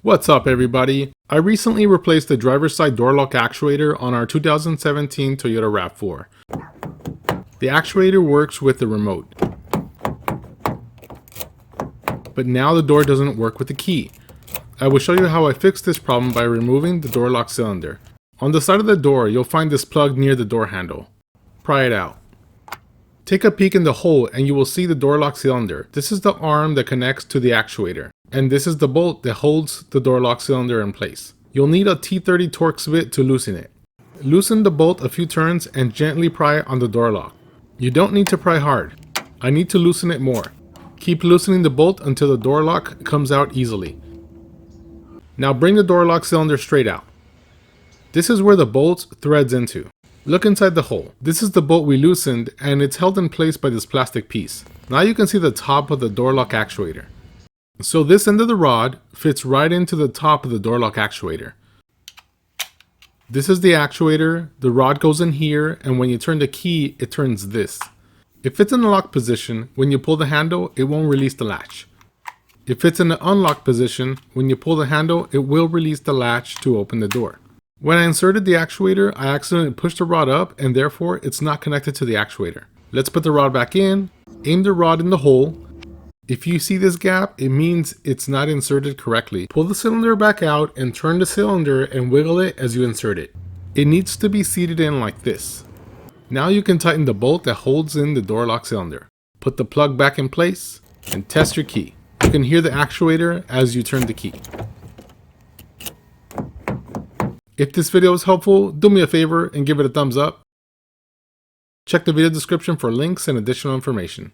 What's up everybody? I recently replaced the driver's side door lock actuator on our 2017 Toyota Rav4. The actuator works with the remote, but now the door doesn't work with the key. I will show you how I fixed this problem by removing the door lock cylinder. On the side of the door, you'll find this plug near the door handle. Pry it out. Take a peek in the hole and you will see the door lock cylinder. This is the arm that connects to the actuator. And this is the bolt that holds the door lock cylinder in place. You'll need a T30 Torx bit to loosen it. Loosen the bolt a few turns and gently pry it on the door lock. You don't need to pry hard. I need to loosen it more. Keep loosening the bolt until the door lock comes out easily. Now bring the door lock cylinder straight out. This is where the bolt threads into. Look inside the hole. This is the bolt we loosened and it's held in place by this plastic piece. Now you can see the top of the door lock actuator. So this end of the rod fits right into the top of the door lock actuator. This is the actuator, the rod goes in here, and when you turn the key, it turns this. If it's in the lock position, when you pull the handle, it won't release the latch. If it's in the unlocked position, when you pull the handle, it will release the latch to open the door. When I inserted the actuator, I accidentally pushed the rod up and therefore it's not connected to the actuator. Let's put the rod back in, aim the rod in the hole. If you see this gap, it means it's not inserted correctly. Pull the cylinder back out and turn the cylinder and wiggle it as you insert it. It needs to be seated in like this. Now you can tighten the bolt that holds in the door lock cylinder. Put the plug back in place and test your key. You can hear the actuator as you turn the key. If this video was helpful, do me a favor and give it a thumbs up. Check the video description for links and additional information.